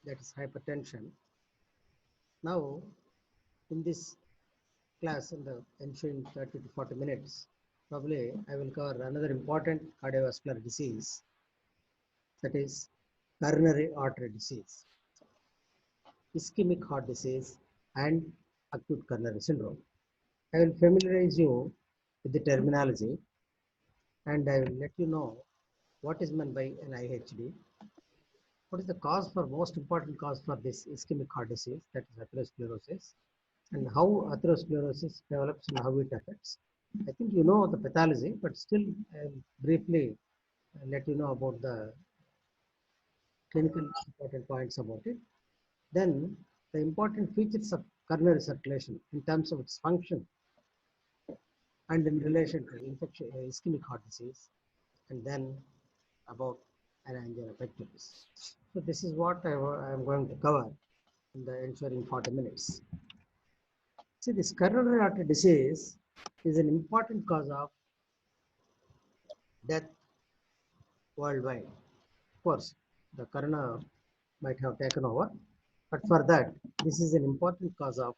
that is hypertension. Now, in this class, in the ensuing 30 to 40 minutes, probably I will cover another important cardiovascular disease, that is coronary artery disease, ischemic heart disease, and acute coronary syndrome. I will familiarize you with the terminology and I will let you know what is meant by an IHD, what is the cause for most important cause for this ischemic heart disease, that is atherosclerosis, and how atherosclerosis develops and how it affects. I think you know the pathology, but still I'll briefly let you know about the clinical important points about it. Then the important features of coronary circulation in terms of its function and in relation to infection, ischemic heart disease, and then about an angina pectoris. So this is what I am going to cover in the ensuing 40 minutes. See, this coronary artery disease is an important cause of death worldwide. Of course, the corona might have taken over, but for that, this is an important cause of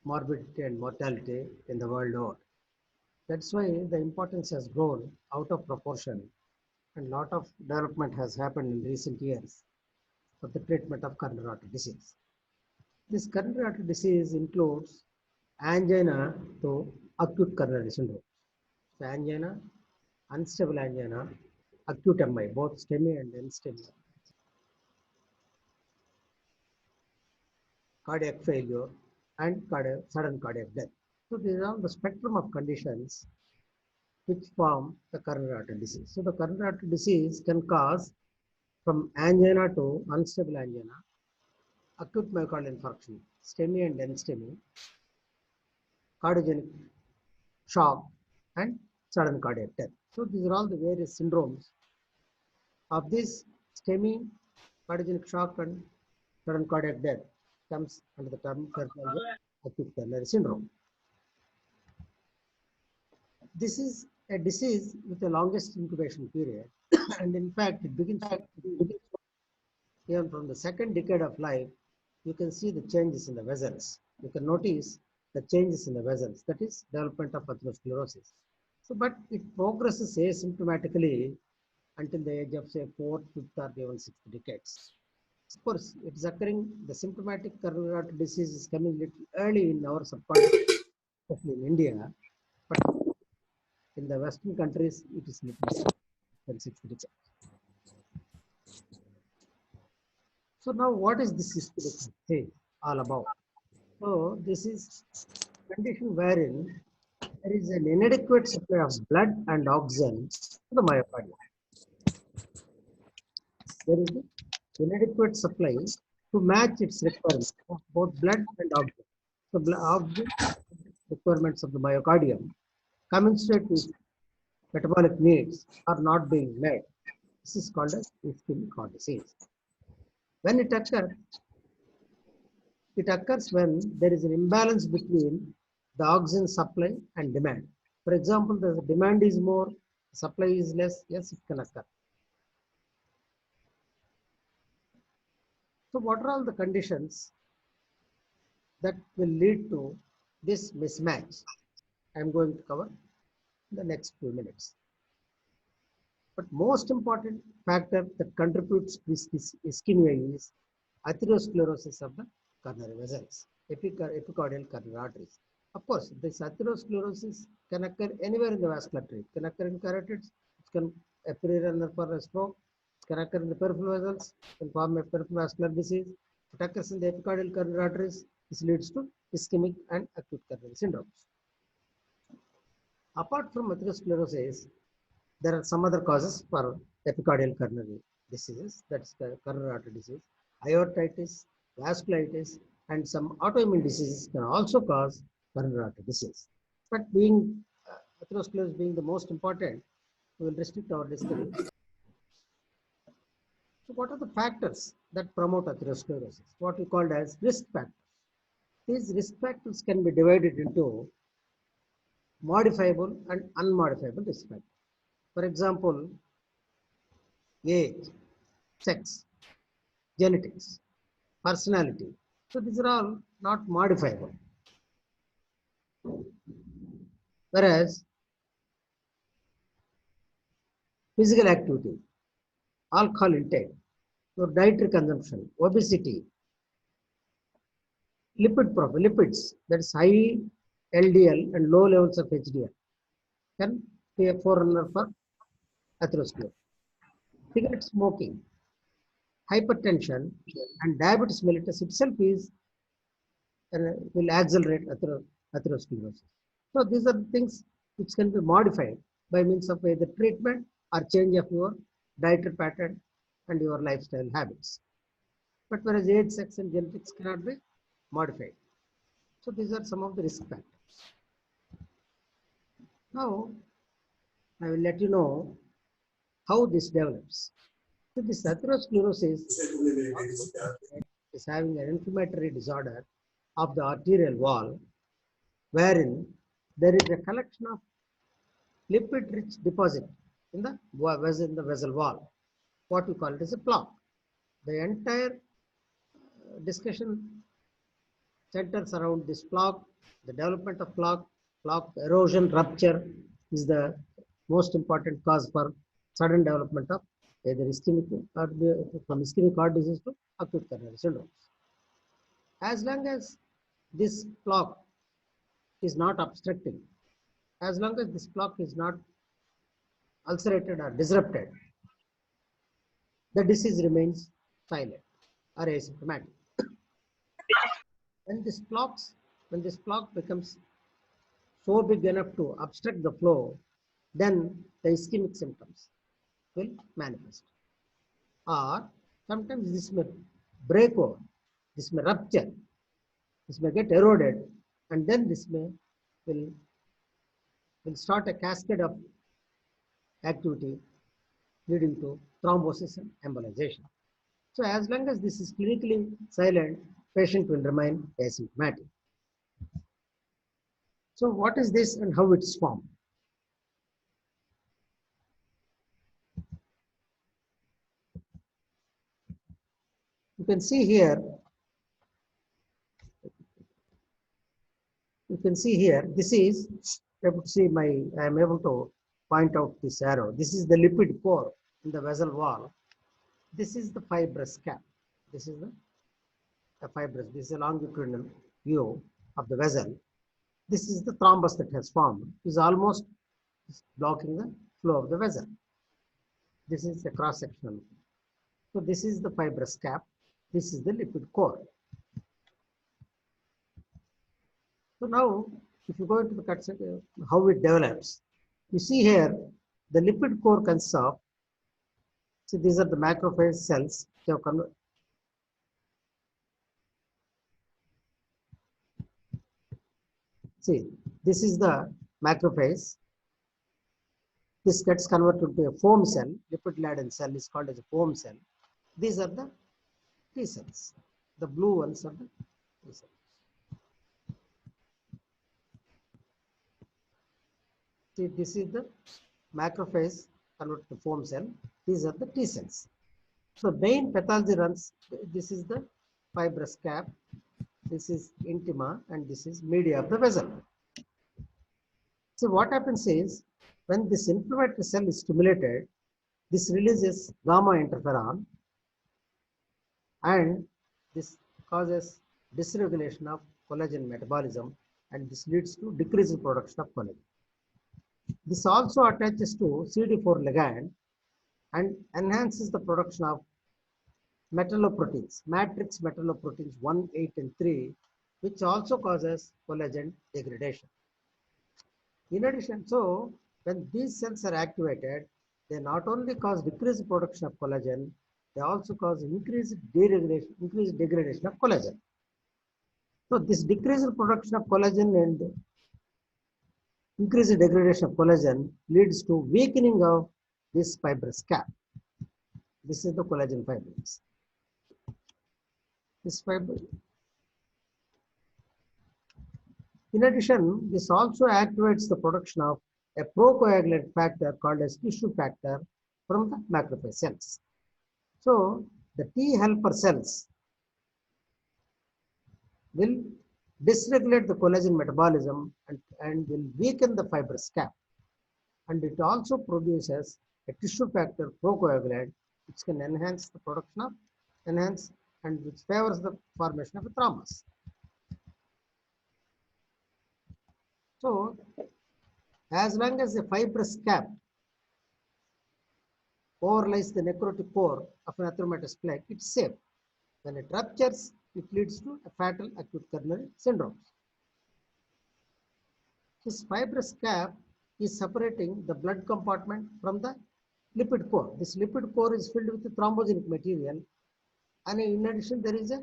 morbidity and mortality in the world over. That's why the importance has grown out of proportion and lot of development has happened in recent years for the treatment of coronary artery disease. This coronary artery disease includes angina to acute coronary syndrome. So angina, unstable angina, acute MI, both STEMI and NSTEMI, cardiac failure, and sudden cardiac death. So these are the spectrum of conditions which form the coronary artery disease. So the coronary artery disease can cause from angina to unstable angina, acute myocardial infarction, STEMI and NSTEMI, cardiogenic shock, and sudden cardiac death. So these are all the various syndromes of this STEMI, cardiogenic shock, and sudden cardiac death comes under the term acute coronary syndrome. This is a disease with the longest incubation period, and in fact, it begins even from the second decade of life. You can see the changes in the vessels. You can notice the changes in the vessels, that is, development of atherosclerosis. So, but it progresses asymptomatically until the age of, say, fourth, fifth, or even sixth decades. Of course, it is occurring, the symptomatic coronary artery disease is coming little early in our subcontinent, especially in India, but in the Western countries, it is little than sixth decade. So now what is this ischemic disease all about? So this is condition wherein there is an inadequate supply of blood and oxygen to the myocardium. There is an inadequate supply to match its requirements of both blood and oxygen. So oxygen requirements of the myocardium commensurate with metabolic needs are not being met. This is called as ischemic heart disease. When it occurs when there is an imbalance between the oxygen supply and demand. For example, the demand is more, supply is less, yes, it can occur. So what are all the conditions that will lead to this mismatch? I am going to cover in the next few minutes. But most important factor that contributes to this ischemia is atherosclerosis of the coronary vessels, epicardial coronary arteries. Of course, this atherosclerosis can occur anywhere in the vascular tree. It can occur in carotids, it can appear for a stroke, it can occur in the peripheral vessels, it can form a peripheral vascular disease. It occurs in the epicardial coronary arteries. This leads to ischemic and acute coronary syndromes. Apart from atherosclerosis, there are some other causes for epicardial coronary diseases, that's the coronary artery disease. Aortitis, vasculitis, and some autoimmune diseases can also cause coronary artery disease. But being atherosclerosis being the most important, we will restrict our discussion. So what are the factors that promote atherosclerosis? What we call as risk factors. These risk factors can be divided into modifiable and unmodifiable risk factors. For example, age, sex, genetics, personality. So these are all not modifiable. Whereas physical activity, alcohol intake, your dietary consumption, obesity, lipids, that is high LDL and low levels of HDL, can be a forerunner for atherosclerosis. Cigarette smoking, hypertension, and diabetes mellitus itself is will accelerate atherosclerosis. So these are the things which can be modified by means of either treatment or change of your dietary pattern and your lifestyle habits. But whereas age, sex, and genetics cannot be modified. So these are some of the risk factors. Now, I will let you know how this develops. So this atherosclerosis is having an inflammatory disorder of the arterial wall, wherein there is a collection of lipid-rich deposit in the vessel wall. What we call it as a plaque. The entire discussion centers around this plaque, the development of plaque erosion, rupture is the most important cause for sudden development of either ischemic or from ischemic heart disease to acute coronary syndrome. As long as this plaque is not obstructing, as long as this plaque is not ulcerated or disrupted, the disease remains silent or asymptomatic. When this plaque becomes so big enough to obstruct the flow, then the ischemic symptoms will manifest. Or sometimes this may break over, this may rupture, this may get eroded, and then this will start a cascade of activity leading to thrombosis and embolization. So as long as this is clinically silent, patient will remain asymptomatic. So what is this and how it's formed? You can see here, this is, able to see I am able to point out this arrow. This is the lipid core in the vessel wall. This is the fibrous cap. This is the fibrous. This is a longitudinal view of the vessel. This is the thrombus that has formed. Is almost blocking the flow of the vessel. This is the cross sectional. So this is the fibrous cap. This is the lipid core. So now, if you go into the cut how it develops, you see here the lipid core consists of. See, these are the macrophage cells. See, this is the macrophage. This gets converted to a foam cell. Lipid-laden cell is called as a foam cell. These are the T cells. The blue ones are the T cells. See, this is the macrophage converted to foam cell. These are the T cells. So main pathology runs. This is the fibrous cap. This is intima, and this is media of the vessel. So what happens is, when this inflammatory cell is stimulated, this releases gamma interferon, and this causes dysregulation of collagen metabolism, and this leads to decreased production of collagen. This also attaches to CD4 ligand and enhances the production of metalloproteins, matrix metalloproteins 1, 8, and 3, which also causes collagen degradation. In addition, so when these cells are activated, they not only cause decreased production of collagen, they also cause increased degradation of collagen. So this decreased production of collagen and increased degradation of collagen leads to weakening of this fibrous cap. This is the collagen fibrils. This fiber. In addition, this also activates the production of a procoagulant factor called as tissue factor from the macrophage cells. So the T helper cells will dysregulate the collagen metabolism and will weaken the fibrous cap. And it also produces a tissue factor procoagulant, which can enhance the production of and which favors the formation of a thrombus. So, as long as the fibrous cap overlies the necrotic core of an atheromatous plaque, it's safe. When it ruptures, it leads to a fatal acute coronary syndrome. This fibrous cap is separating the blood compartment from the lipid core. This lipid core is filled with thrombogenic material, and in addition, there is a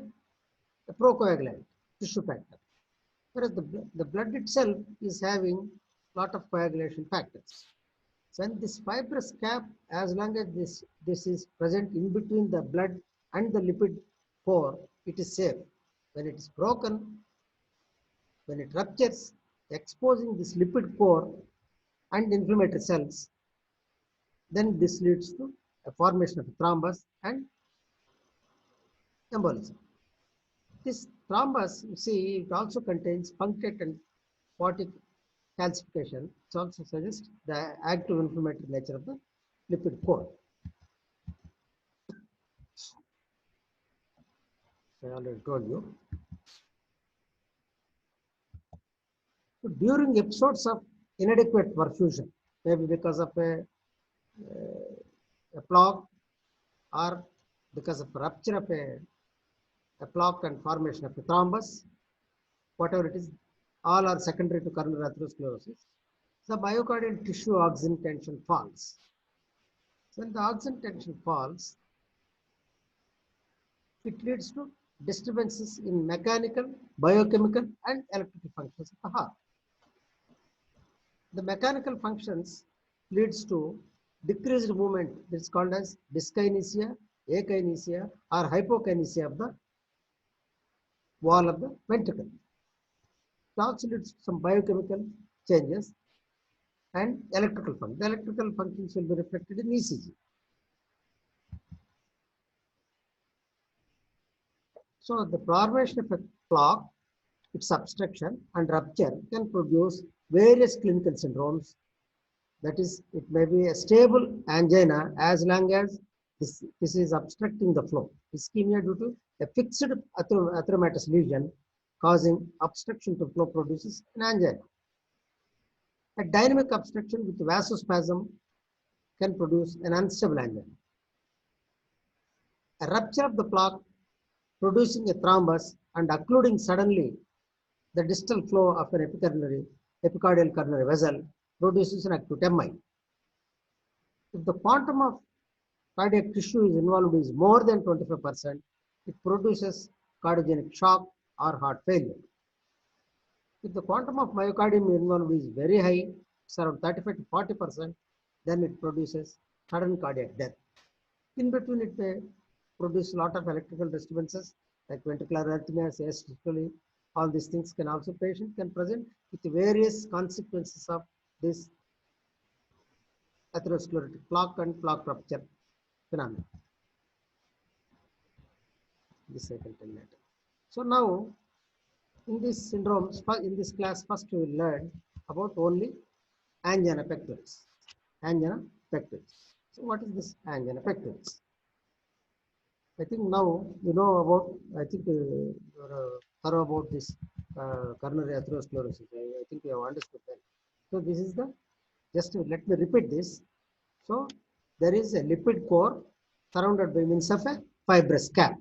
procoagulant, tissue factor. Whereas the blood itself is having a lot of coagulation factors. When this fibrous cap, as long as this is present in between the blood and the lipid core, it is safe. When it is broken, when it ruptures, exposing this lipid core and inflammatory cells, then this leads to a formation of a thrombus and embolism. This thrombus, you see, it also contains punctate and photic calcification, which also suggests the active inflammatory nature of the lipid core. I already told you. So during episodes of inadequate perfusion, maybe because of a plaque or because of rupture of a plaque and formation of a thrombus, whatever it is, all are secondary to coronary atherosclerosis. The myocardial tissue oxygen tension falls. When the oxygen tension falls, it leads to disturbances in mechanical, biochemical, and electrical functions of the heart. The mechanical functions leads to decreased movement. This is called as dyskinesia, akinesia, or hypokinesia of the wall of the ventricle. It also leads to some biochemical changes and electrical function. The electrical functions will be reflected in ECG. So the formation of a plaque, its obstruction and rupture can produce various clinical syndromes. That is, it may be a stable angina as long as this is obstructing the flow. Ischemia due to a fixed atheromatous lesion causing obstruction to flow produces an angina. A dynamic obstruction with vasospasm can produce an unstable angina. A rupture of the plaque producing a thrombus and occluding suddenly the distal flow of an epicardial coronary vessel produces an acute MI. If the quantum of cardiac tissue is involved is more than 25%, it produces cardiogenic shock or heart failure. If the quantum of myocardium involved is very high, it's around 35 to 40%, then it produces sudden cardiac death. In between, it may produce a lot of electrical disturbances like ventricular arrhythmias, asystole. All these things can also patient can present with various consequences of this atherosclerotic plaque and plaque rupture phenomena. This I can tell later. So now, in this syndrome, in this class, first we will learn about only angina pectoris. Angina pectoris. So what is this angina pectoris? I think now you know about, I think you are thorough about this coronary atherosclerosis. I think you have understood that. So this is the, just let me repeat this. So there is a lipid core surrounded by means of a fibrous cap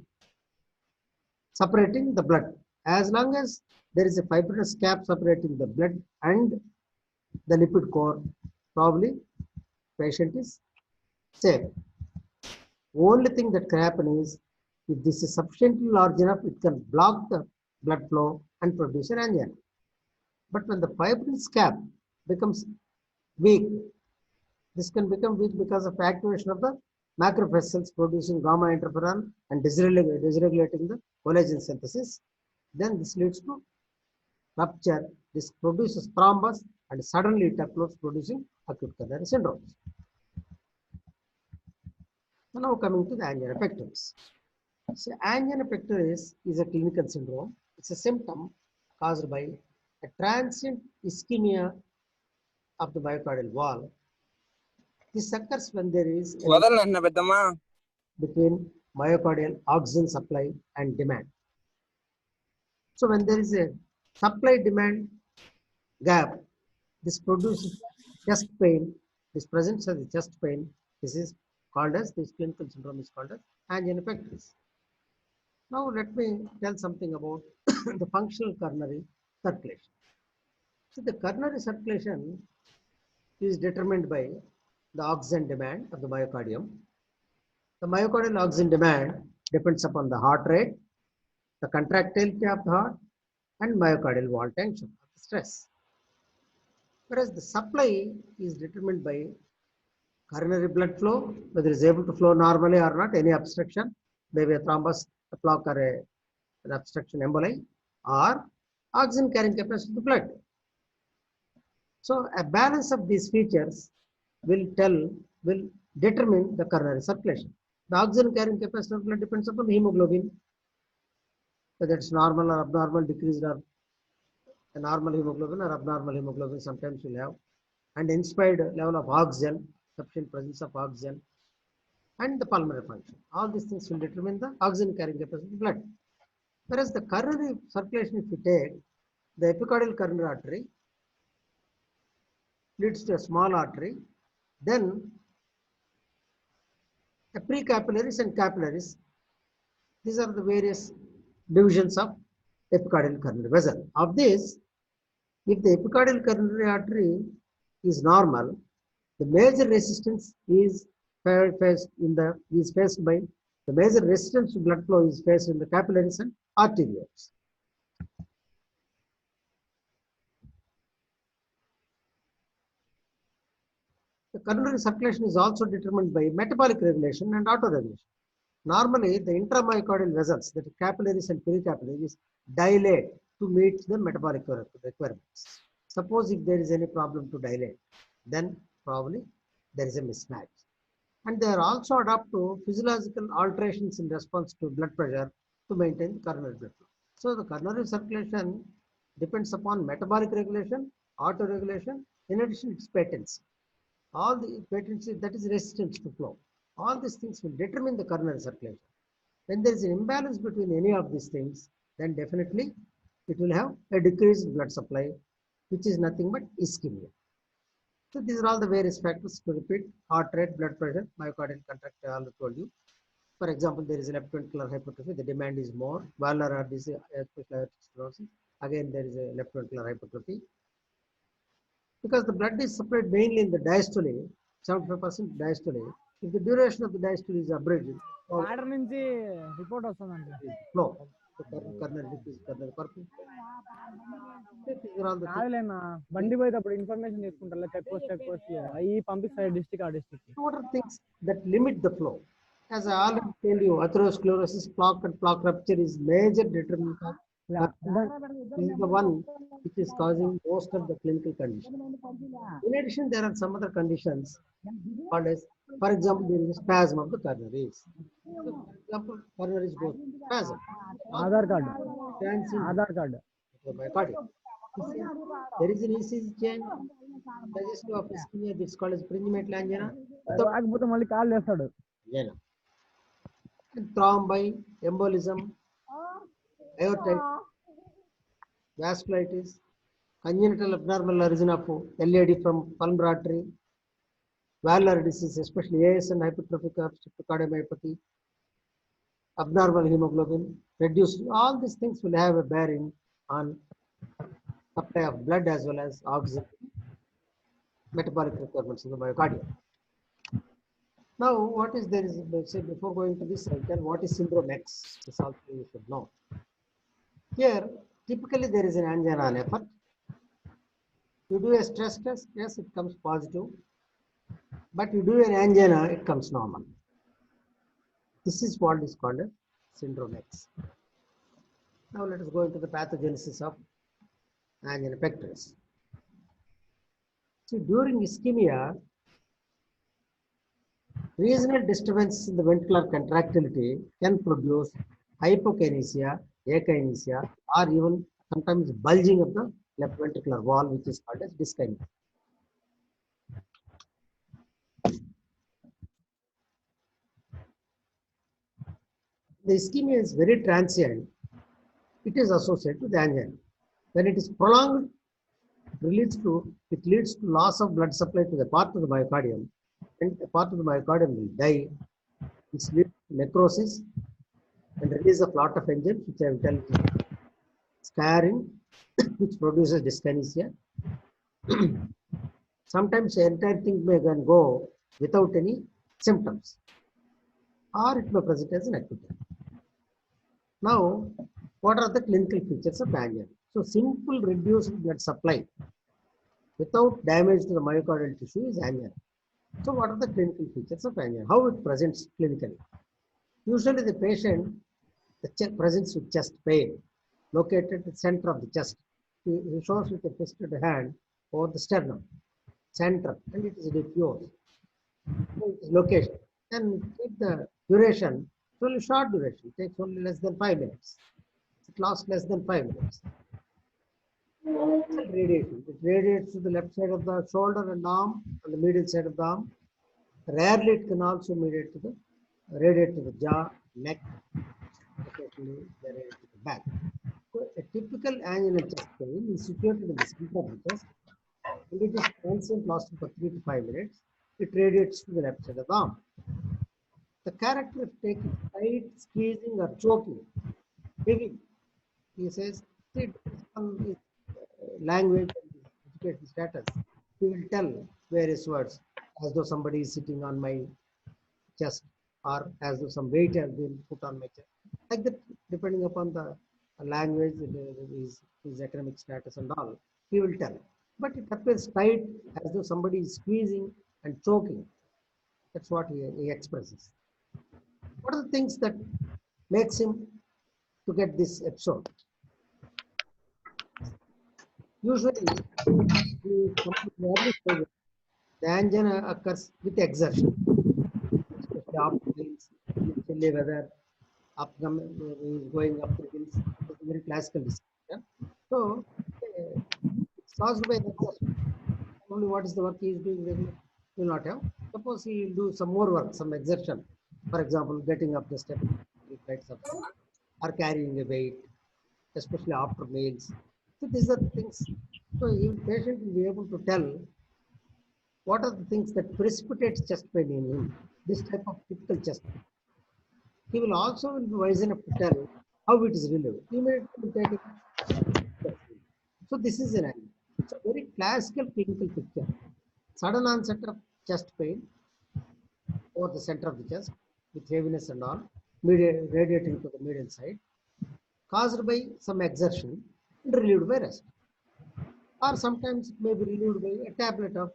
separating the blood. As long as there is a fibrous cap separating the blood and the lipid core, probably patient is safe. Only thing that can happen is, if this is sufficiently large enough, it can block the blood flow and produce an angina. But when the fibrous cap becomes weak, this can become weak because of activation of the macrophage cells producing gamma interferon and dysregulating the collagen synthesis. Then this leads to rupture. This produces thrombus and suddenly it occurs producing acute coronary syndrome. So now coming to the angina pectoris. So angina pectoris is a clinical syndrome. It's a symptom caused by a transient ischemia of the myocardial wall. This occurs when there is an వదలన్న పెద్దమ్మా. between myocardial oxygen supply and demand. So when there is a supply demand gap, this produces chest pain. This presents as a chest pain. This is called as, this clinical syndrome is called as angina pectoris. Now let me tell something about the functional coronary circulation. So the coronary circulation is determined by the oxygen demand of the myocardium. The myocardial oxygen demand depends upon the heart rate, the contractility of the heart, and myocardial wall tension, the stress. Whereas the supply is determined by coronary blood flow, whether it is able to flow normally or not, any obstruction, maybe a thrombus, a plaque, or an obstruction emboli, or oxygen carrying capacity of the blood. So a balance of these features will determine the coronary circulation. The oxygen carrying capacity of blood depends upon the hemoglobin, whether it's normal or abnormal, decreased or a normal hemoglobin or abnormal hemoglobin sometimes will have, and inspired level of oxygen, sufficient presence of oxygen, and the pulmonary function. All these things will determine the oxygen carrying capacity of the blood. Whereas the coronary circulation, if you take the epicardial coronary artery, leads to a small artery, then a precapillaries and capillaries. These are the various divisions of epicardial coronary vessel. Of this, if the epicardial coronary artery is normal, the major resistance is faced by the major resistance to blood flow is faced in the capillaries and arterioles. The coronary circulation is also determined by metabolic regulation and autoregulation. Normally, the intramyocardial vessels, that capillaries and pericapillaries, dilate to meet the metabolic requirements. Suppose if there is any problem to dilate, then probably there is a mismatch. And they are also adapt to physiological alterations in response to blood pressure to maintain the coronary blood flow. So the coronary circulation depends upon metabolic regulation, autoregulation, in addition its patency. All the patency, that is resistance to flow. All these things will determine the coronary circulation. When there is an imbalance between any of these things, then definitely it will have a decreased blood supply, which is nothing but ischemia. So these are all the various factors to repeat: heart rate, blood pressure, myocardial contractility. I already told you. For example, there is a left ventricular hypertrophy, the demand is more. Valvular heart disease, especially aortic stenosis. Again, there is a left ventricular hypertrophy. Because the blood is supplied mainly in the diastole, 75% diastole. If the duration of the diastole is abridged, order నుంచి report వస్తుందండి. flow, the coronary decrease, coronary perfusion. These are all the things. కాదులేనా బండి పోయేటప్పుడు information తీసుకుంటారు, check post అవి పంపిస్తాయి district ఆ district. What are things that limit the flow? As I already told you, atherosclerosis, plaque and plaque rupture is major determinant of this is the one which is causing most of the clinical conditions. In addition, there are some other conditions called as, for example, there is a spasm of the coronaries. So, for example, coronaries go spasm. Aadhaar card Transient Aadhaar card myocardium. There is an ECG change, suggestive of ischemia. This is called as Prinzmetal angina. రాకపోతే మళ్ళీ call చేస్తాడు. Angina. And thrombi, embolism, aortic, vasculitis, congenital abnormal origin of LAD from pulmonary artery, valvular disease, especially AS and hypertrophic obstructive cardiomyopathy, abnormal hemoglobin, reduced. All these things will have a bearing on supply of blood as well as oxygen, metabolic requirements in the myocardium. Now, what is there is, say, before going to this, I'll tell what is syndrome X. This also you should know. Here, typically there is an angina on effort. You do a stress test, yes, it comes positive. But you do an angina, it comes normal. This is what is called as syndrome X. Now let us go into the pathogenesis of angina pectoris. See, during ischemia, Regional disturbance in the ventricular contractility can produce hypokinesia, akinesia, or even sometimes bulging of the left ventricular wall, which is called as dyskinesia. The ischemia is very transient. It is associated with angina. When it is prolonged, it leads to loss of blood supply to the part of the myocardium, and a part of the myocardium will die. This leads to necrosis and release of lot of enzymes, which I will tell you. Scarring, which produces dyskinesia. Sometimes the entire thing may go without any symptoms, or it may present as an acute. Now, what are the clinical features of angina? So, simple reduced blood supply without damage to the myocardial tissue is angina. So, what are the clinical features of angina? How it presents clinically? Usually, the patient presents with chest pain located at the center of the chest. He shows with a fisted hand over the sternum, center, and it is diffuse. So it is location. And take the duration, it's only short duration, it takes only less than 5 minutes. It lasts less than 5 minutes. Radiation. It radiates to the left side of the shoulder and arm, and the medial side of the arm. Rarely it can also radiate to the jaw, neck, occasionally they radiate to the back. So a typical angina chest pain is situated in the center of the chest, and it is transient, lasting for 3 to 5 minutes. It radiates to the left side of the arm. The characteristic is tight, squeezing, or choking. Heavy. He says, see, depends on his language and his education status. He will tell various words, as though somebody is sitting on my chest, or as though some weight has been put on my chest. Like that, depending upon the language, his academic status and all, he will tell. But it appears tight, as though somebody is squeezing and choking. That's what he expresses. What are the things that makes him to get this episode? Usually, the angina occurs with exertion, especially after hills, chilly weather, is going up the hills. It's a very classical description. So, it's caused by the exertion. Only what is the work he is doing regularly will not have. Suppose he will do some more work, some exertion. For example, getting up the steps, flights of steps, or carrying a weight, especially after meals. So these are the things. So the patient will be able to tell what are the things that precipitates chest pain in him. This type of typical chest pain. He will also be wise enough to tell how it is relieved. He may take it. So this is an angina. It's a very classical clinical picture. Sudden onset of chest pain over the center of the chest with heaviness and all, radiating to the medial side, caused by some exertion and relieved by rest. Or sometimes it may be relieved by a tablet of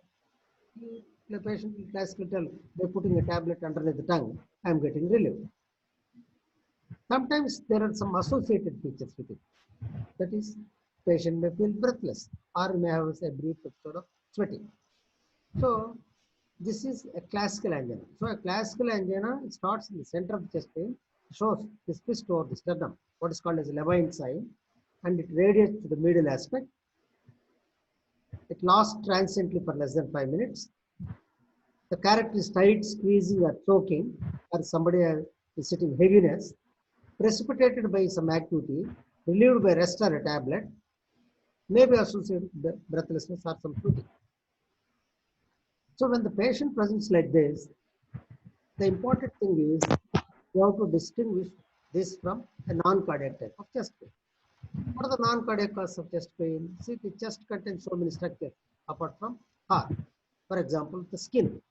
the patient will classically tell by putting a tablet underneath the tongue, I am getting relieved. Sometimes there are some associated features with it. That is, patient may feel breathless or may have a brief episode of sweating. So this is a classical angina. So a classical angina starts in the center of the chest pain, shows this fist over the sternum, what is called as a Levine sign, and it radiates to the medial aspect. It lasts transiently for less than 5 minutes. The character is tight, squeezing, or choking, or somebody is sitting heaviness, precipitated by some activity, relieved by rest or a tablet, may be associated with breathlessness or some sweating. So when the patient presents like this, the important thing is you have to distinguish this from a non-cardiac type of chest pain. What are the non-cardiac causes of chest pain? See, the chest contains so many structures apart from heart. For example, the skin.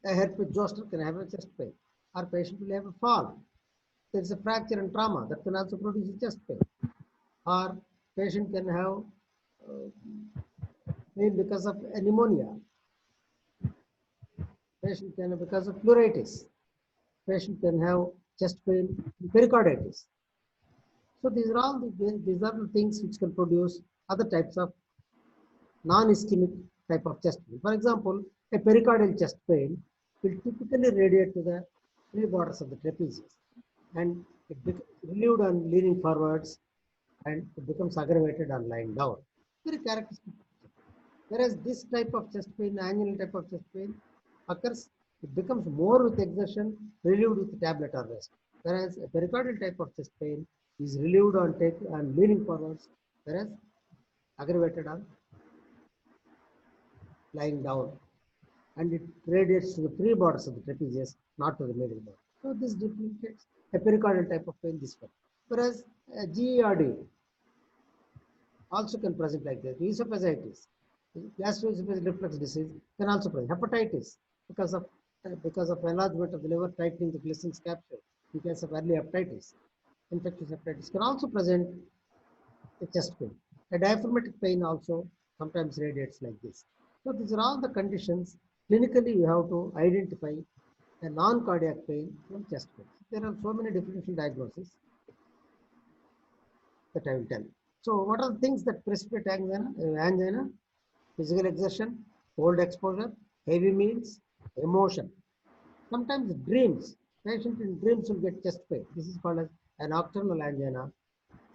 A herpes zoster can have a chest pain. Our patient will have a fall. There is a fracture and trauma that can also produce a chest pain. Or patient can have pain because of pneumonia. Patient can have because of pleuritis. Patient can have chest pain, pericarditis. So these are the things which can produce other types of non-ischemic type of chest pain. For example, a pericardial chest pain will typically radiate to the three borders of the trapezius, and it becomes relieved on leaning forwards, and it becomes aggravated on lying down. Very characteristic. Whereas this type of chest pain, angular type of chest pain, occurs, it becomes more with exertion, relieved with tablet or rest. Whereas a pericardial type of chest pain is relieved on leaning forwards, whereas aggravated on lying down, and it radiates to the three borders of the trapezius, not to the middle border. So this differentiates a pericardial type of pain this way. Whereas GERD also can present like this. Esophagitis, gastroesophageal reflux disease can also present. Hepatitis, because of enlargement of the liver, tightening the Gleason's capsule in case of early hepatitis. Infectious hepatitis can also present a chest pain. A diaphragmatic pain also sometimes radiates like this. So these are all the conditions. Clinically, you have to identify a non-cardiac pain from chest pain. There are so many differential diagnoses that I will tell. So what are the things that precipitate angina? Physical exertion, cold exposure, heavy meals, emotion. Sometimes dreams. Patient in dreams will get chest pain. This is called as a nocturnal angina.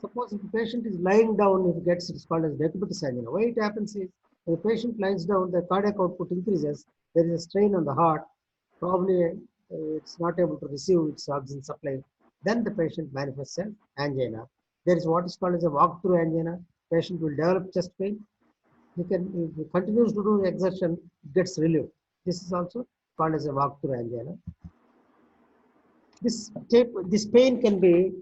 Suppose if the patient is lying down, if it gets, it's called as decubitus angina. Why it happens is, when the patient lies down, the cardiac output increases. There is a strain on the heart. Probably it's not able to receive its oxygen supply. Then the patient manifests as angina. There is what is called as a walk-through angina. Patient will develop chest pain. If he continues to do exertion, it gets relieved. This is also called as a walk-through angina. This pain can be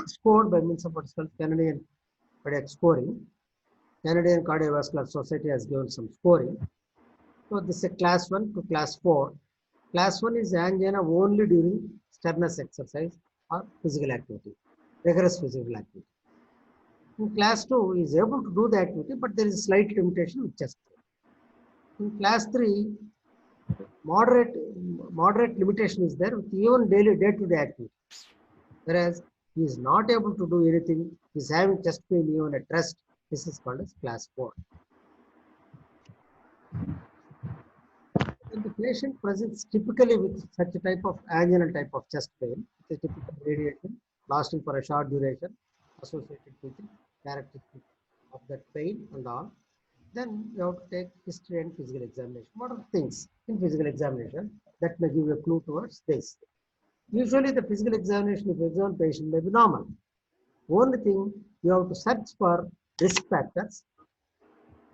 scored by means of what's called Canadian cardiac scoring. Canadian Cardiovascular Society has given some scoring. So this is a class 1 to class 4. Class 1 is angina only during strenuous exercise or physical activity, rigorous physical activity. In class 2, he is able to do the activity, but there is a slight limitation with chest pain. In class 3, moderate limitation is there with even daily day-to-day activity. Whereas he is not able to do anything, he is having chest pain even at rest. This is called as class 4. When the patient presents typically with such a type of anginal type of chest pain, it is typical radiation lasting for a short duration associated with the characteristics of that pain and all, then you have to take history and physical examination. What are the things in physical examination that may give a clue towards this? Usually the physical examination of exam patient may be normal. Only thing, you have to search for risk factors,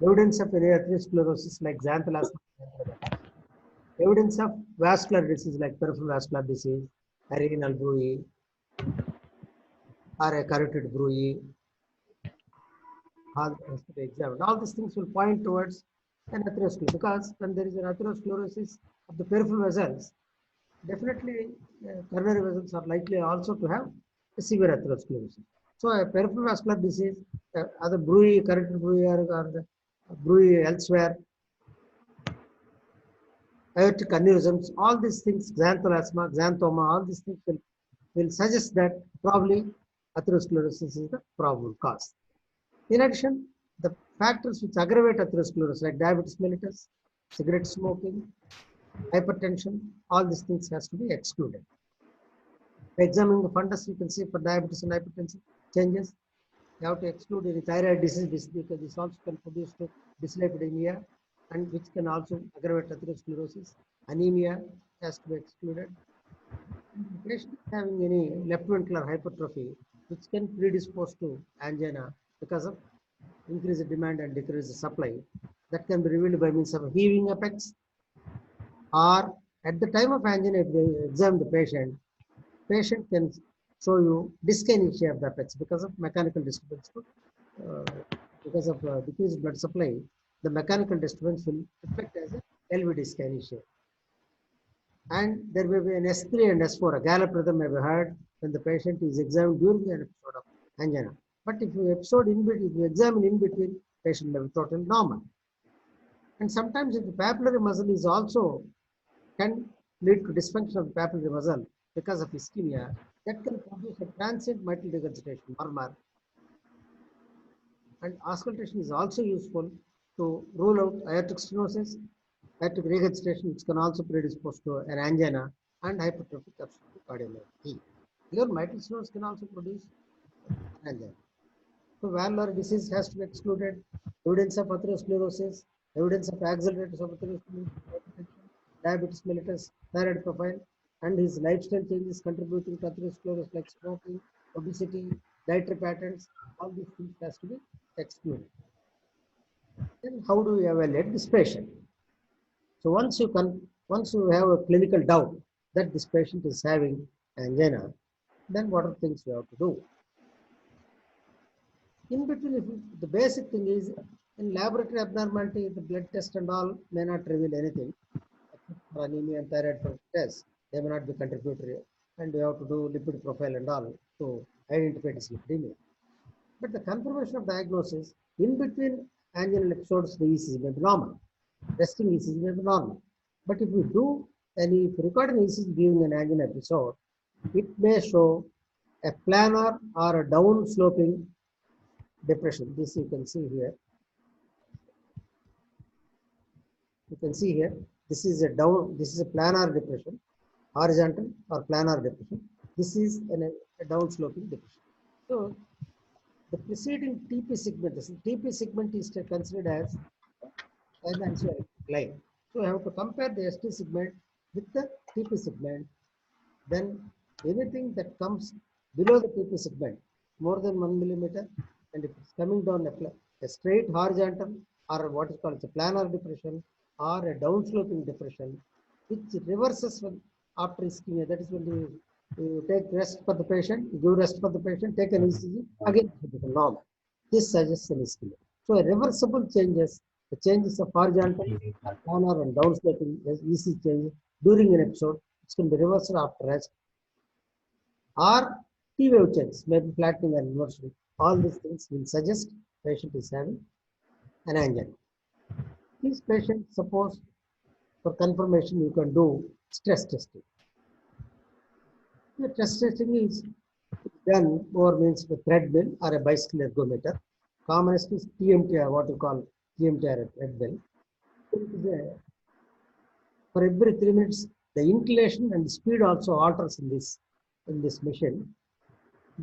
evidence of any atherosclerosis like xanthelasma, evidence of vascular disease like peripheral vascular disease, a renal bruit, or a carotid bruit. All has to be examined. All these things will point towards an atherosclerosis, because when there is an atherosclerosis of the peripheral vessels, definitely coronary vessels are likely also to have a severe atherosclerosis. So a peripheral vascular disease, other bruit, carotid bruit, or the bruit elsewhere, aortic aneurysms, all these things, xanthelasma, xanthoma, all these things will suggest that probably atherosclerosis is the probable cause. In addition, the factors which aggravate atherosclerosis like diabetes mellitus, cigarette smoking, hypertension, all these things has to be excluded. By examining the fundus, you can see for diabetes and hypertension changes. You have to exclude any thyroid disease because this also can produce to dyslipidemia, and which can also aggravate atherosclerosis. Anemia has to be excluded. The patient having any left ventricular hypertrophy, which can predispose to angina because of increased demand and decreased supply, that can be revealed by means of heaving effects, or at the time of angina, if they examine the patient can show you dyskinesia of the apex because of mechanical disturbance. Because of decreased blood supply, the mechanical disturbance will affect as a LV dyskinesia. And there may be an S3 and S4, a gallop rhythm may be heard when the patient is examined during an episode of angina. But if you examine in between, patient may be totally normal. And sometimes if the papillary muscle is also can lead to dysfunction of the papillary muscle because of ischemia, that can produce a transient mitral regurgitation murmur. And auscultation is also useful to rule out aortic stenosis, Aortic regurgitation, which can also predispose to an angina and hypertrophic obstructive cardiomyopathy. Even mitral stenosis can also produce an angina. So valvular disease has to be excluded. Evidence of atherosclerosis, evidence of accelerated atherosclerosis, diabetes mellitus, thyroid profile, and his lifestyle changes contributing to atherosclerosis like smoking, obesity, dietary patterns. All these things has to be excluded. Then how do we evaluate this patient? So once you have a clinical doubt that this patient is having angina, then what are things you have to do? In between, the basic thing is in laboratory abnormality, the blood test and all may not reveal anything. For anemia and thyroid test, they may not be contributory, and you have to do lipid profile and all to identify dyslipidemia. But the confirmation of diagnosis in between anginal episodes, the ECG may be normal. Resting ECG may be normal. But if if you record an ECG during an angina episode, it may show a planar or a down sloping depression. This you can see here. You can see here, this is a planar depression, horizontal or planar depression. This is a down sloping depression. So the preceding TP segment, this TP segment is considered as an axial line. So I have to compare the ST segment with the TP segment. Then anything that comes below the TP segment, more than 1 millimeter, and if it's coming down a straight horizontal or what is called a planar depression or a downsloping depression, which reverses when after ischemia. That is when you take rest for the patient, give rest for the patient, take an ECG, again it becomes normal. This suggests an ischemia. So a reversible changes, the changes of horizontal, planar and downsloping ECG changes during an episode, which can be reversed after rest, or T wave changes, maybe flattening and inversion. All these things will suggest patient is having an angina. These patients, suppose for confirmation, you can do stress testing. The stress testing is done over means with treadmill or a bicycle ergometer. Commonest is TMTR, what you call TMTR treadmill. For every 3 minutes, the inclination and speed also alters in this machine.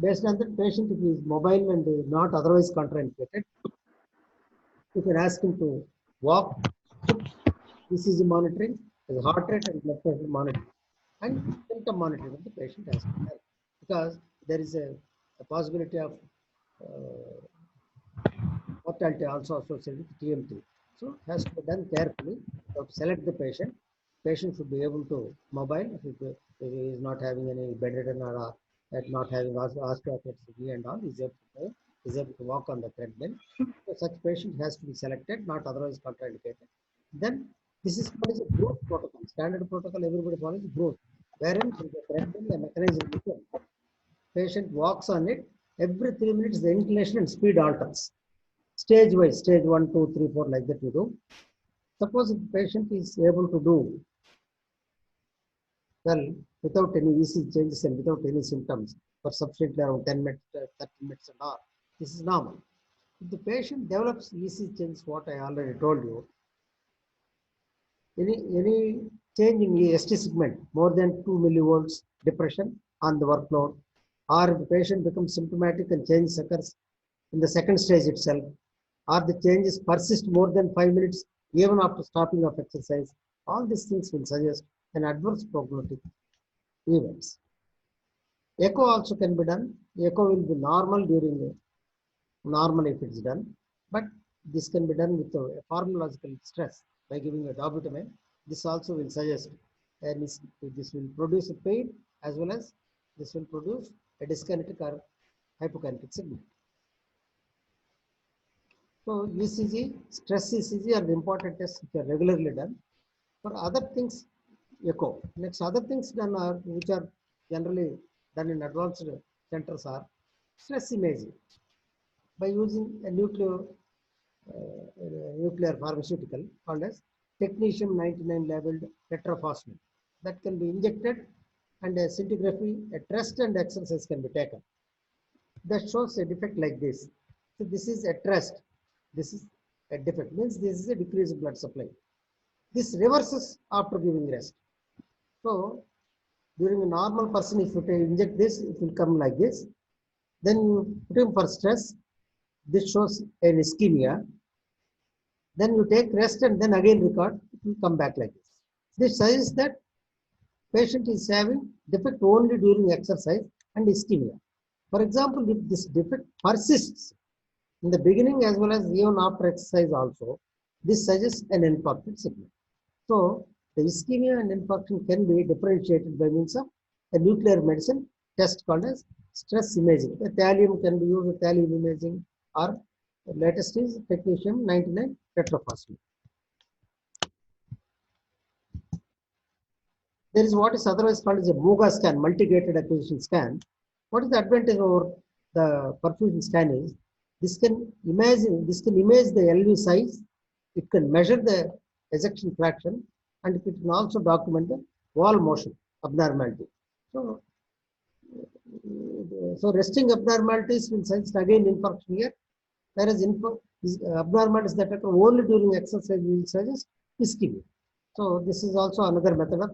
Based on that, patient, if he is mobile and not otherwise contraindicated, you can ask him to walk. ECG monitoring, the heart rate and blood pressure monitoring, and symptom monitoring of the patient has to be done, because there is a possibility of mortality also associated with TMT. So it has to be done carefully. So to select the patient, patient should be able to mobile if he is not having any bedridden or not having osteoarthritis and all, is able to walk on the treadmill. So such patient has to be selected, not otherwise contraindicated. Then this is called as a growth protocol. Standard protocol, everybody follows growth. Wherein from the treadmill, a mechanism is patient walks on it. Every 3 minutes, the inclination and speed alters. Stage wise, stage 1, 2, 3, 4, like that we do. Suppose if the patient is able to do well without any ECG changes and without any symptoms for sufficiently around 10 minutes, 30 minutes and all, this is normal. If the patient develops ECG changes, what I already told you, any change in the ST segment more than 2 millivolts depression on the workload, or if the patient becomes symptomatic and change occurs in the second stage itself, or the changes persist more than 5 minutes even after stopping of exercise, all these things will suggest an adverse prognostic events. Echo also can be done. Echo will be normal normal if it's done, but this can be done with a pharmacological stress by giving a dobutamine. This also will suggest, and this will produce a pain as well as this will produce a dyskinetic or hypokinetic signal. So ECG, stress ECG are the important tests which are regularly done. For other things, echo. Next, other things done are which are generally done in advanced centers are stress imaging by using a nuclear pharmaceutical called as technetium-99 labeled tetraphosphate that can be injected, and a scintigraphy, a test and exercise can be taken. That shows a defect like this. So this is a test. This is a defect. Means this is a decreased blood supply. This reverses after giving rest. So during a normal person, if you inject this, it will come like this. Then you put him for stress. This shows an ischemia. Then you take rest and then again record. It will come back like this. This suggests that patient is having defect only during exercise and ischemia. For example, if this defect persists in the beginning as well as even after exercise also, this suggests an infarction signal. So the ischemia and infarction can be differentiated by means of a nuclear medicine test called as stress imaging. The thallium can be used with thallium imaging, or the latest is technetium-99 tetraphosphate. There is what is otherwise called as a MOGA scan, multi-gated acquisition scan. What is the advantage over the perfusion scan is this can image the LV size, it can measure the ejection fraction, and it can also document the wall motion abnormality. So, resting abnormalities will suggest again infarction here, whereas abnormalities that occur only during exercise will suggest ischemia. So this is also another method of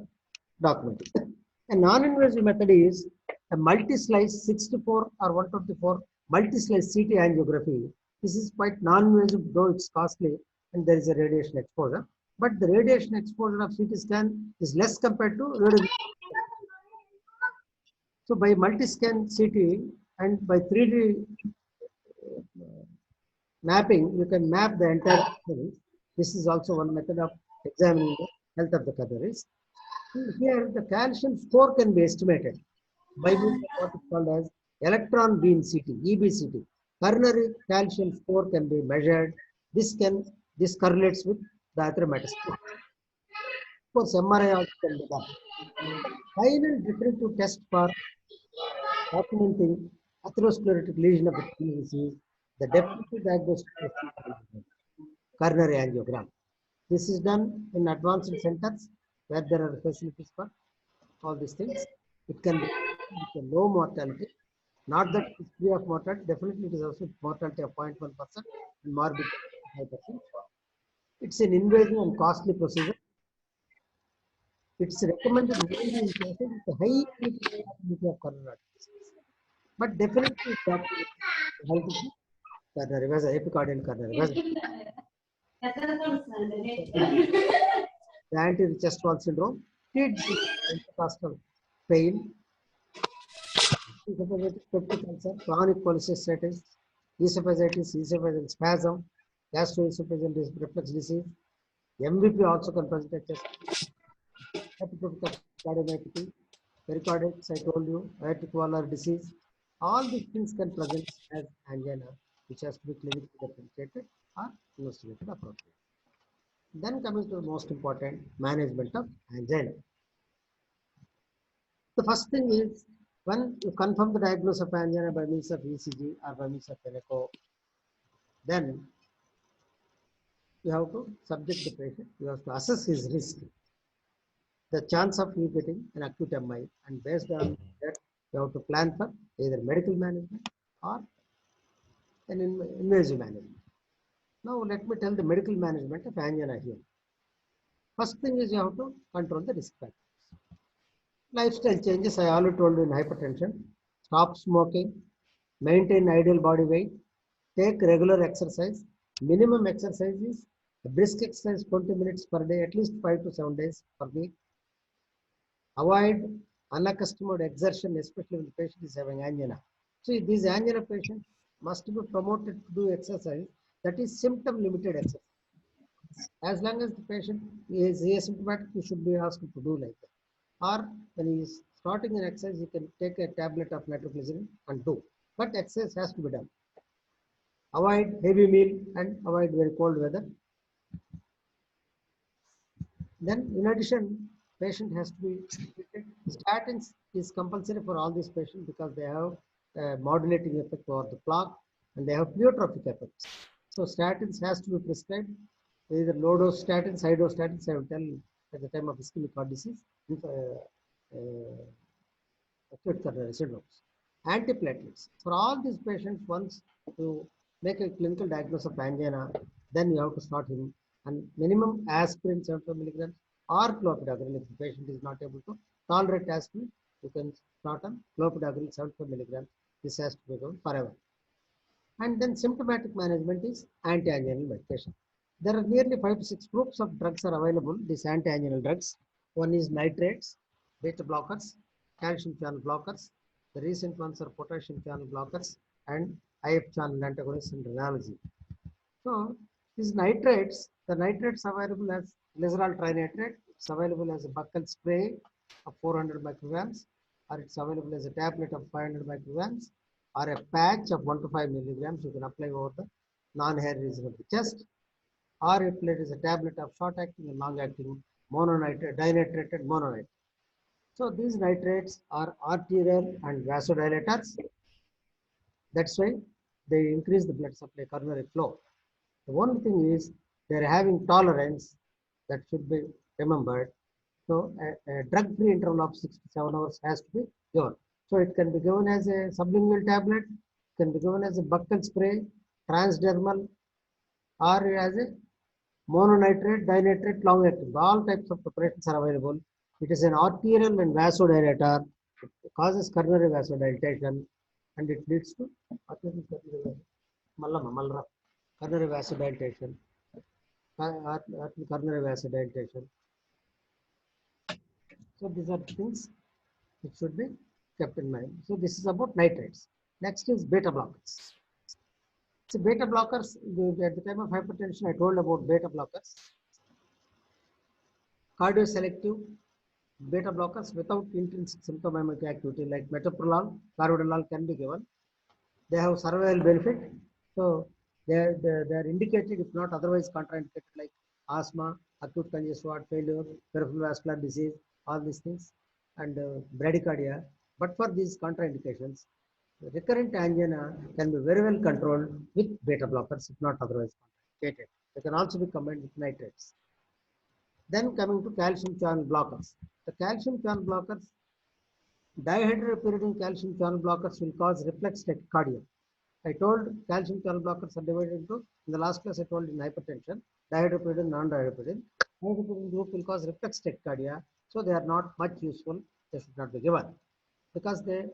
documenting. A non-invasive method is a multi-slice 64 or 124 multi-slice CT angiography. This is quite non-invasive, though it's costly and there is a radiation exposure. But the radiation exposure of CT scan is less compared to radiation. So by multi-scan CT and by 3D mapping, you can map the entire thing. This is also one method of examining the health of the cadaver's. Here, the calcium score can be estimated by means of what is called as electron beam CT, EBCT. Coronary calcium score can be measured. This correlates with the arthritis. Of course, MRI also can be done. Final definitive test for documenting atherosclerotic lesion of the kidney is the definitive diagnostic test is coronary angiogram. This is done in advanced centers where there are facilities for all these things. It can be with a low mortality, not that it's free of mortality, definitely it is also mortality of 0.1% and morbidity of 5%. It's an invasive and costly procedure. It's recommended only in cases with a high probability of coronary disease. But definitely it's got to help with the coronary vessel, epicardial coronary vessel. The anterior chest wall syndrome, intercostal pain, esophageal peptic ulcer, chronic cholecystitis, esophageal spasm, gastroesophageal reflux disease. MVP also can present a chest. Epitropic cardiomyopathy, pericarditis, I told you, aortic valvular disease. All these things can present as angina, which has to be clinically differentiated or investigated appropriately. Then coming to the most important, management of angina. The first thing is when you confirm the diagnosis of angina by means of ECG or by means of echo, then you have to subject the patient, you have to assess his risk, the chance of you getting an acute MI, and based on that, you have to plan for either medical management or an invasive management. Now, let me tell the medical management of angina here. First thing is you have to control the risk factors. Lifestyle changes, I already told you in hypertension. Stop smoking, maintain ideal body weight, take regular exercise. Minimum exercise is a brisk exercise 20 minutes per day, at least 5 to 7 days per week. Avoid unaccustomed exertion, especially when the patient is having angina. So these angina patients must be promoted to do exercise that is symptom limited exercise. As long as the patient is asymptomatic, you should be asked to do like that. Or when he is starting an exercise, you can take a tablet of nitroglycerin and do. But exercise has to be done. Avoid heavy meal and avoid very cold weather. Then, in addition, patient has to be treated. Statins is compulsory for all these patients because they have a modulating effect over the plaque and they have pleiotropic effects. So, statins has to be prescribed, either low dose statins, high dose statins. I will tell at the time of ischemic heart disease, acute coronary syndromes. Antiplatelets. For all these patients, once you make a clinical diagnosis of angina, then you have to start him and minimum aspirin 75 milligrams or clopidogrel. If the patient is not able to tolerate aspirin, you can start on clopidogrel 75 milligrams. This has to be done forever. And then symptomatic management is anti-anginal medication. There are nearly 5 to 6 groups of drugs are available, these anti-anginal drugs. One is nitrates, beta blockers, calcium channel blockers. The recent ones are potassium channel blockers and IF channel antagonists and rhenology. So these nitrates, the nitrates available as glycerol trinitrate, it's available as a buccal spray of 400 micrograms, or it's available as a tablet of 500 micrograms, or a patch of 1 to 5 milligrams you can apply over the non-hair region of the chest, or if it is a tablet of short-acting and long-acting dinitrated mononitrate. So these nitrates are arterial and vasodilators. That's why they increase the blood supply coronary flow. The only thing is they're having tolerance that should be remembered. So a drug-free interval of 6 to 7 hours has to be given. So it can be given as a sublingual tablet, can be given as a buccal spray, transdermal, or as a mononitrate, dinitrate, long-acting. All types of preparations are available. It is an arterial and vasodilator. It causes coronary vasodilatation, and it leads to coronary vasodilatation, coronary vasodilatation. So these are things which should be kept in mind. So this is about nitrates. Next is beta blockers. So beta blockers, at the time of hypertension, I told about beta blockers. Cardioselective beta blockers without intrinsic symptomatic activity like metoprolol, carvedilol can be given. They have survival benefit. So they are indicated if not otherwise contraindicated like asthma, acute congestive heart failure, peripheral vascular disease, all these things, and bradycardia. But for these contraindications, recurrent angina can be very well controlled with beta blockers if not otherwise contraindicated. They can also be combined with nitrates. Then coming to calcium channel blockers. The calcium channel blockers, dihydropyridine calcium channel blockers will cause reflex tachycardia. I told calcium channel blockers are divided into, in the last class I told in hypertension, dihydropyridine, non-dihydropyridine. Dihydropyridine group will cause reflex tachycardia, so they are not much useful. They should not be given because they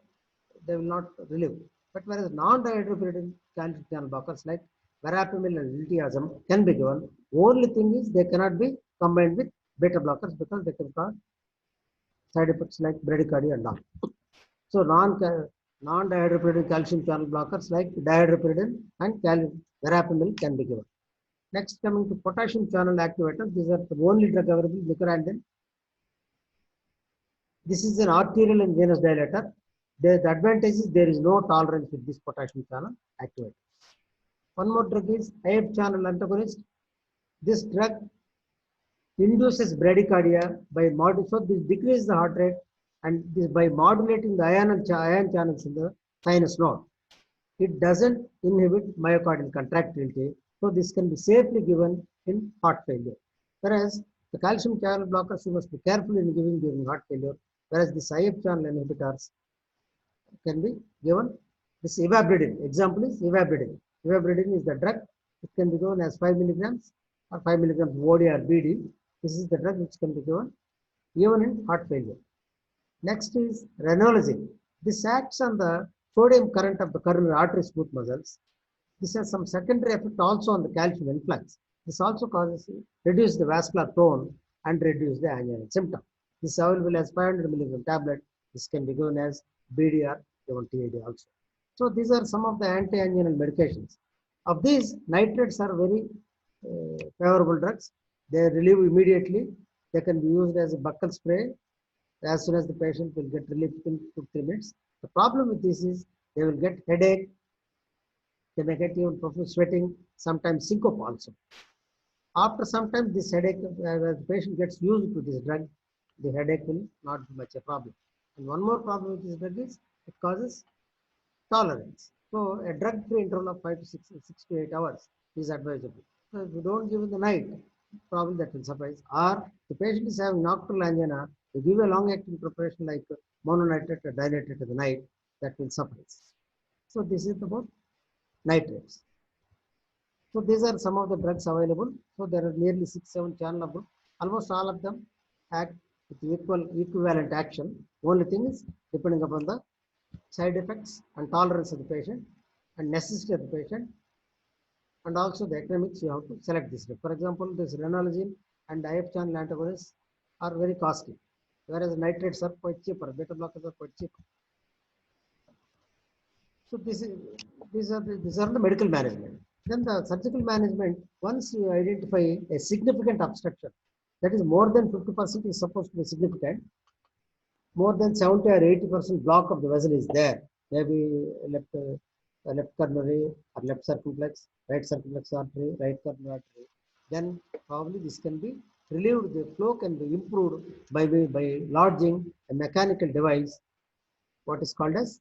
will not relieve. But whereas non-dihydropyridine calcium channel blockers like verapamil and diltiazem can be given. Only thing is they cannot be combined with beta blockers because they can cause side effects like bradycardia and all. So non-dihydropyridine calcium channel blockers like dihydropyridine and verapamil can be given. Next, coming to potassium channel activators, these are the only drug available, nicorandin. This is an arterial and venous dilator. The advantage is there is no tolerance with this potassium channel activator. One more drug is IF channel antagonist. This drug induces bradycardia by so this decreases the heart rate, and this by modulating the ion channels in the sinus node. It doesn't inhibit myocardial contractility, so this can be safely given in heart failure. Whereas the calcium channel blockers you must be careful in giving during heart failure, whereas the IF channel inhibitors can be given. This ivabradine, example is ivabradine. Ivabradine is the drug. It can be given as 5 milligrams or 5 milligrams OD or BD. This is the drug which can be given even in heart failure. Next is ranolazine. This acts on the sodium current of the coronary artery smooth muscles. This has some secondary effect also on the calcium influx. This also causes reduce the vascular tone and reduce the anginal symptom. This is available as 500 milligram tablet. This can be given as BD or even TAD also. So these are some of the anti-anginal medications. Of these, nitrates are very favorable drugs. They relieve immediately. They can be used as a buccal spray as soon as the patient will get relief within 2 to 3 minutes. The problem with this is they will get headache, they may get even profuse sweating, sometimes syncope also. After some time, this headache, as the patient gets used to this drug, the headache will not be much a problem. And one more problem with this drug is it causes tolerance. So a drug-free interval of 5 to 6 to 8 hours is advisable. So if you don't give in the night, probably that will suffice. Or the patient is having nocturnal angina, you give a long-acting preparation like mononitrate or dinitrate in the night, that will suffice. So this is about nitrates. So So these are some of the drugs available. So there are nearly 6, 7 channel of group. Almost all of them act with equivalent action. Only thing is depending upon the side effects and tolerance of the patient and necessity of the patient, and also the economics, you have to select this drug. For example, this renologine and IF channel antagonists are very costly, whereas nitrates are quite cheaper, beta blockers are quite cheaper. So these are the medical management. Then the surgical management, once you identify a significant obstruction, that is more than 50% is supposed to be significant, more than 70 or 80% block of the vessel is there, maybe left coronary or left circumflex, right circumflex artery, right coronary artery, then probably this can be relieved, the flow can be improved by lodging a mechanical device, what is called as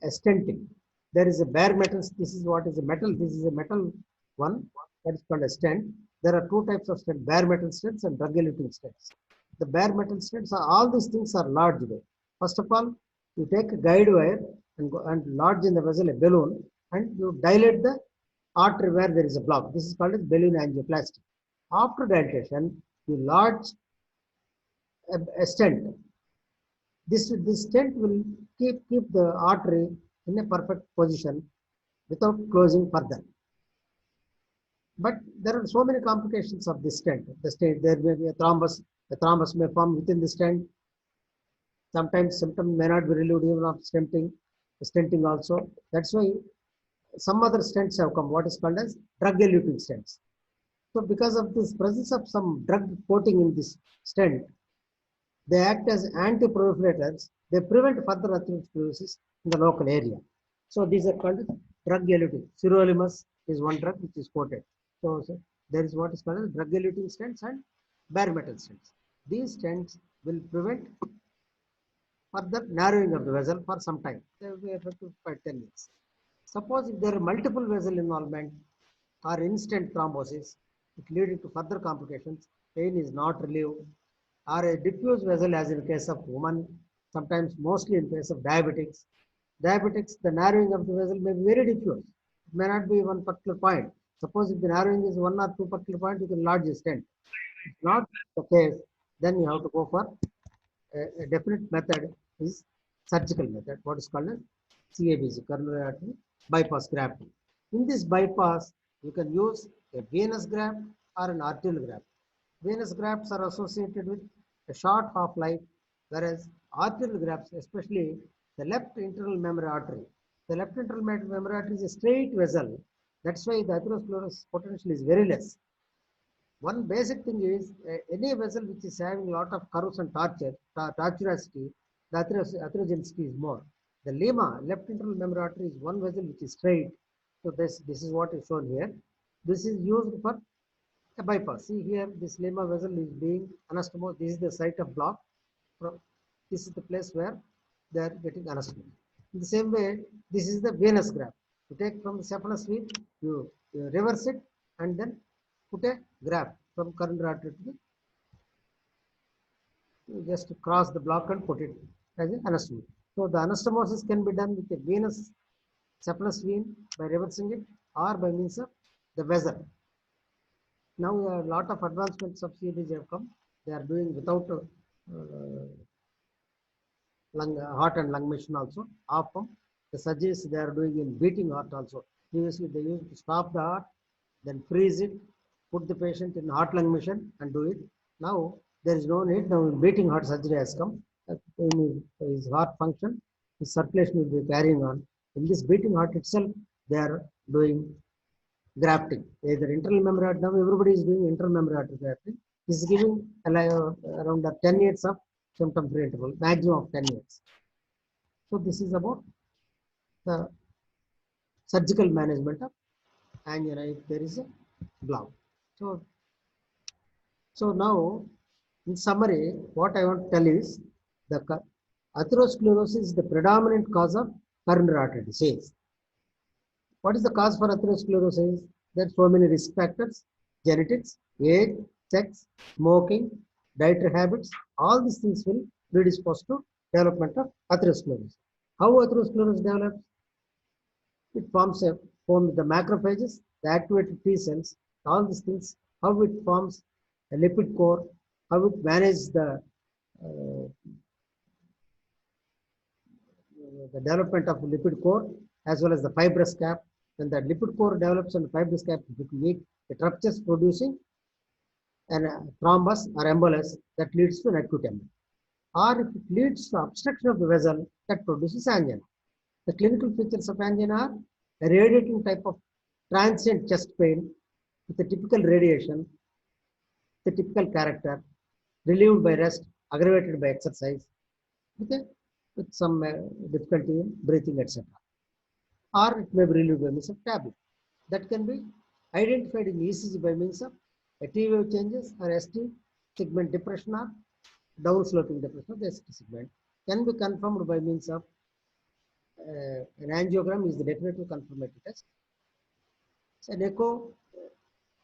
a stenting. There is a bare metal, this is what is a metal, this is a metal one, that is called a stent. There are two types of stent, bare metal stents and drug-eluting stents. The bare metal stents, all these things are lodged there. First of all, you take a guide wire and go and lodge in the vessel a balloon, and you dilate the artery where there is a block. This is called as balloon angioplasty. After dilatation, you lodge a stent. This stent will keep the artery in a perfect position without closing further. But there are so many complications of this stent. The stent, there may be a thrombus. The thrombus may form within the stent. Sometimes symptoms may not be relieved even after stenting also. That's why some other stents have come, what is called as drug-eluting stents. So because of this presence of some drug coating in this stent, they act as anti-proliferators. They prevent further atherosclerosis in the local area. So these are called drug-eluting. Sirolimus is one drug which is coated. So there is what is called as drug-eluting stents and bare metal stents. These stents will prevent further narrowing of the vessel for some time. They will be effective for 10 years. Suppose if there are multiple vessel involvement or instant thrombosis, it leading to further complications, pain is not relieved, or a diffuse vessel as in case of women, sometimes mostly in case of diabetics. Diabetics, the narrowing of the vessel may be very diffuse. It may not be one particular point. Suppose if the narrowing is 1 or 2 particular point, you can lodge a stent. If not the case, then you have to go for a definite method is surgical method, what is called as CABG, coronary artery bypass grafting. In this bypass, you can use a venous graft or an arterial graft. Venous grafts are associated with a short half-life, whereas arterial grafts, especially the left internal memory artery. The left internal memory artery is a straight vessel. That's why the atherosclerosis potential is very less. One basic thing is any vessel which is having a lot of curves and tortuosity, the atherogenicity is more. The lima, left internal memory artery, is one vessel which is straight. So this is what is shown here. This is used for a bypass. See here, this lima vessel is being anastomosed. This is the site of block. This is the place where they are getting anastomosed. In the same way, this is the venous graft. You take from the saphenous vein, you reverse it, and then put a graft from coronary artery to the, you just cross the block and put it as an anastomy. So the anastomosis can be done with a venous saphenous vein by reversing it or by means of the vessel. Now a lot of advancements of CABG have come. They are doing without heart and lung machine also, half pump. The surgeries they are doing in beating heart also. Previously they used to stop the heart, then freeze it, put the patient in heart lung machine and do it. Now there is no need. Now beating heart surgery has come. In his heart function, his circulation will be carrying on. In this beating heart itself, they are doing grafting. Either internal memory heart, now everybody is doing internal memory heart grafting. This is giving around 10 years of symptom-free interval, maximum of 10 years. So this is about the surgical management of angina if there is a block. So now, in summary, what I want to tell is the atherosclerosis is the predominant cause of coronary artery disease. What is the cause for atherosclerosis? There are so many risk factors: genetics, age, sex, smoking, dietary habits. All these things will predispose to development of atherosclerosis. How atherosclerosis develops? It forms the macrophages the activated T cells, all these things, how it forms a lipid core, how it manages uh, the development of the lipid core as well as the fibrous cap. When the lipid core develops and the fibrous cap is weak, it ruptures, producing an thrombus or embolus that leads to an acute embolism. Or if it leads to obstruction of the vessel, that produces angina. The clinical features of angina are a radiating type of transient chest pain with a typical radiation, the typical character, relieved by rest, aggravated by exercise, with, a, with some difficulty in breathing, etc. Or it may be relieved by means of tablet. That can be identified in ECG by means of a T wave changes or ST segment depression or down sloping depression of the ST segment. Can be confirmed by means of an angiogram is the definitive confirmatory test. An echo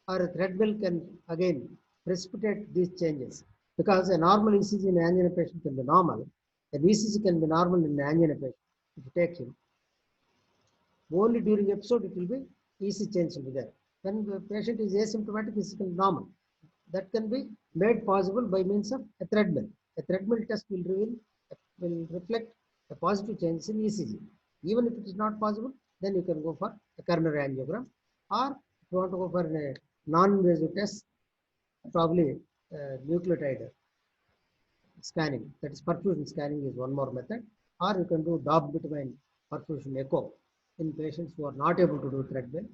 or a threadmill can again precipitate these changes because a normal ECG in an angina patient can be normal. An ECG can be normal in an angina patient. If you take him, only during episode it will be ECG change will be there. When the patient is asymptomatic, ECG can be normal. That can be made possible by means of a threadmill. A threadmill test will reflect a positive change in ECG. Even if it is not possible, then you can go for a coronary angiogram, or if you want to go for a non-invasive test, probably nucleotide scanning, that is perfusion scanning is one more method, or you can do dobutamine perfusion echo in patients who are not able to do threadmill.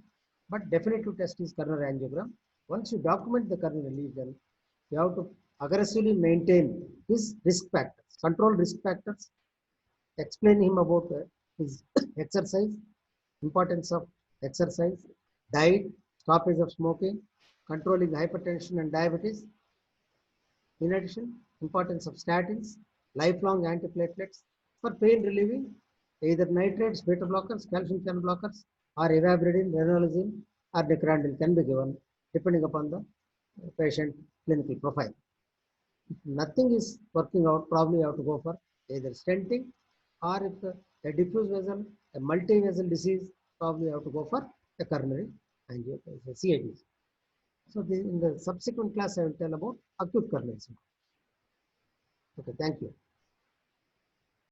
But definitive test is coronary angiogram. Once you document the coronary lesion, you have to aggressively maintain his risk factors, control risk factors, explain him about his exercise, importance of exercise, diet, stoppage of smoking, controlling hypertension and diabetes. In addition, importance of statins, lifelong antiplatelets for pain relieving, either nitrates, beta blockers, calcium channel blockers, or ivabradine, ranolazine, or nicardil can be given depending upon the patient clinical profile. If nothing is working out, probably you have to go for either stenting, or if a diffuse vessel, a multi-vessel disease, probably you have to go for a coronary angioplasty, CABG. So in the subsequent class, I will tell about acute coronary syndrome. Okay, thank you.